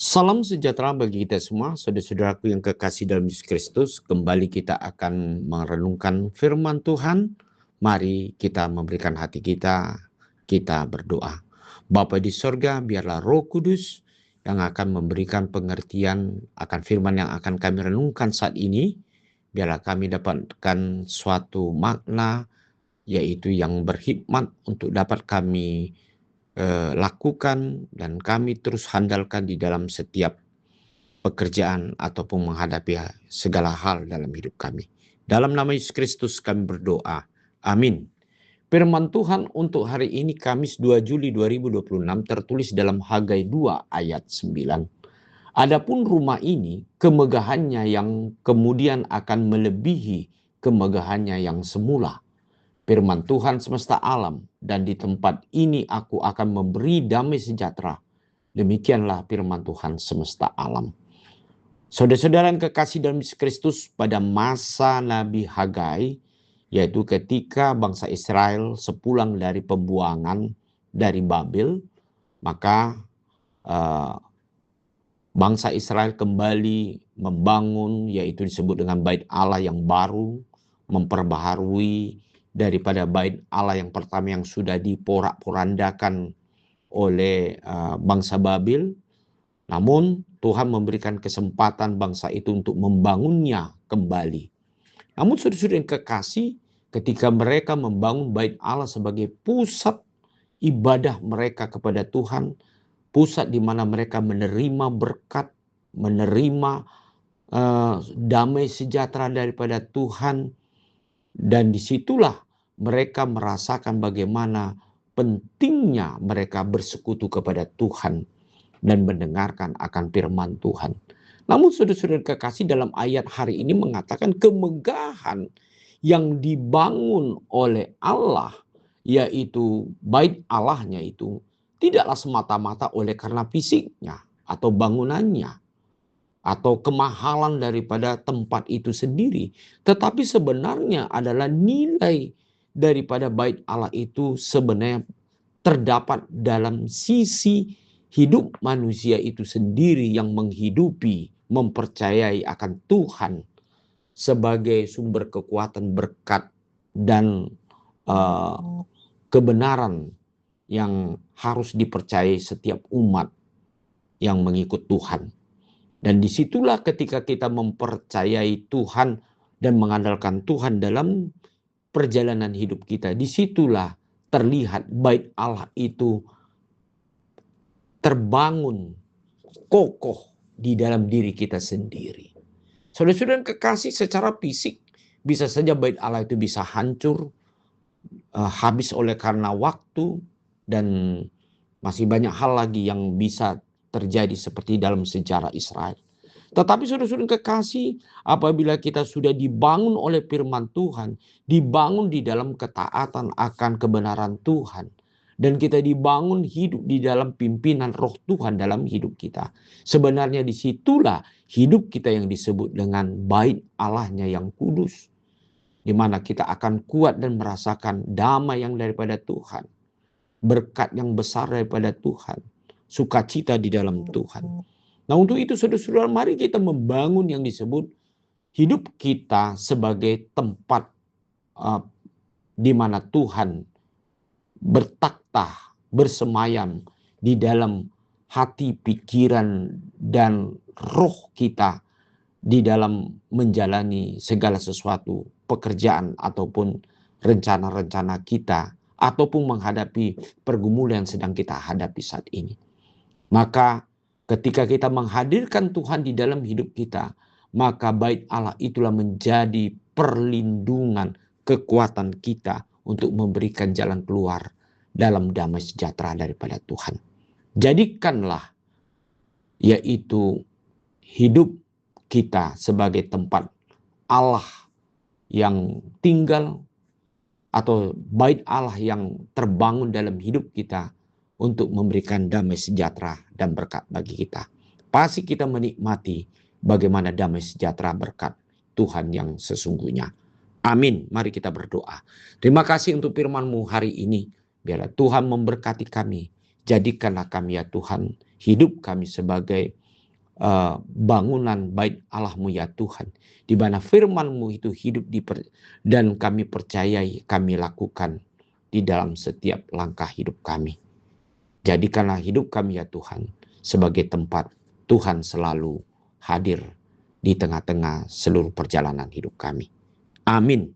Salam sejahtera bagi kita semua, saudara-saudaraku yang kekasih dalam Yesus Kristus. Kembali kita akan merenungkan firman Tuhan. Mari kita memberikan hati kita, kita berdoa. Bapa di sorga, biarlah Roh Kudus yang akan memberikan pengertian akan firman yang akan kami renungkan saat ini. Biarlah kami dapatkan suatu makna, yaitu yang berhikmat untuk dapat kami lakukan dan kami terus handalkan di dalam setiap pekerjaan ataupun menghadapi segala hal dalam hidup kami. Dalam nama Yesus Kristus kami berdoa. Amin. Firman Tuhan untuk hari ini Kamis 2 Juli 2026 tertulis dalam Hagai 2 ayat 9. Adapun rumah ini kemegahannya yang kemudian akan melebihi kemegahannya yang semula. Firman Tuhan semesta alam, dan di tempat ini aku akan memberi damai sejahtera. Demikianlah firman Tuhan semesta alam. Saudara-saudara yang kekasih dalam Yesus Kristus, pada masa Nabi Hagai, yaitu ketika bangsa Israel sepulang dari pembuangan dari Babel, maka bangsa Israel kembali membangun, yaitu disebut dengan bait Allah yang baru, memperbaharui daripada bait Allah yang pertama yang sudah diporak-porandakan oleh bangsa Babel. Namun Tuhan memberikan kesempatan bangsa itu untuk membangunnya kembali. Namun saudara-saudara yang kekasih, ketika mereka membangun bait Allah sebagai pusat ibadah mereka kepada Tuhan, pusat di mana mereka menerima berkat, menerima damai sejahtera daripada Tuhan, dan disitulah mereka merasakan bagaimana pentingnya mereka bersekutu kepada Tuhan dan mendengarkan akan firman Tuhan. Namun saudara-saudara kekasih, dalam ayat hari ini mengatakan kemegahan yang dibangun oleh Allah, yaitu bait Allahnya itu, tidaklah semata-mata oleh karena fisiknya atau bangunannya, atau kemahalan daripada tempat itu sendiri. Tetapi sebenarnya adalah nilai daripada bait Allah itu sebenarnya terdapat dalam sisi hidup manusia itu sendiri yang menghidupi, mempercayai akan Tuhan sebagai sumber kekuatan, berkat, dan kebenaran yang harus dipercayai setiap umat yang mengikut Tuhan. Dan disitulah ketika kita mempercayai Tuhan dan mengandalkan Tuhan dalam perjalanan hidup kita, disitulah terlihat bait Allah itu terbangun kokoh di dalam diri kita sendiri. Saudara-saudara yang kekasih, secara fisik bisa saja bait Allah itu bisa hancur, habis oleh karena waktu, dan masih banyak hal lagi yang bisa terjadi seperti dalam sejarah Israel. Tetapi saudara-saudara yang kekasih, apabila kita sudah dibangun oleh firman Tuhan, dibangun di dalam ketaatan akan kebenaran Tuhan, dan kita dibangun hidup di dalam pimpinan Roh Tuhan dalam hidup kita, sebenarnya disitulah hidup kita yang disebut dengan bait Allahnya yang kudus, di mana kita akan kuat dan merasakan damai yang daripada Tuhan, berkat yang besar daripada Tuhan, sukacita di dalam Tuhan. Nah, untuk itu saudara-saudara, mari kita membangun yang disebut hidup kita sebagai tempat di mana Tuhan bertakhta, bersemayam di dalam hati, pikiran, dan roh kita di dalam menjalani segala sesuatu, pekerjaan ataupun rencana-rencana kita, ataupun menghadapi pergumulan yang sedang kita hadapi saat ini. Maka ketika kita menghadirkan Tuhan di dalam hidup kita, maka bait Allah itulah menjadi perlindungan, kekuatan kita untuk memberikan jalan keluar dalam damai sejahtera daripada Tuhan. Jadikanlah yaitu hidup kita sebagai tempat Allah yang tinggal, atau bait Allah yang terbangun dalam hidup kita untuk memberikan damai sejahtera dan berkat bagi kita. Pasti kita menikmati bagaimana damai sejahtera berkat Tuhan yang sesungguhnya. Amin. Mari kita berdoa. Terima kasih untuk firman-Mu hari ini. Biarlah Tuhan memberkati kami. Jadikanlah kami ya Tuhan, hidup kami sebagai bangunan bait Allah-Mu ya Tuhan, di mana firman-Mu itu hidup dan kami percayai, kami lakukan di dalam setiap langkah hidup kami. Jadikanlah hidup kami ya Tuhan sebagai tempat Tuhan selalu hadir di tengah-tengah seluruh perjalanan hidup kami. Amin.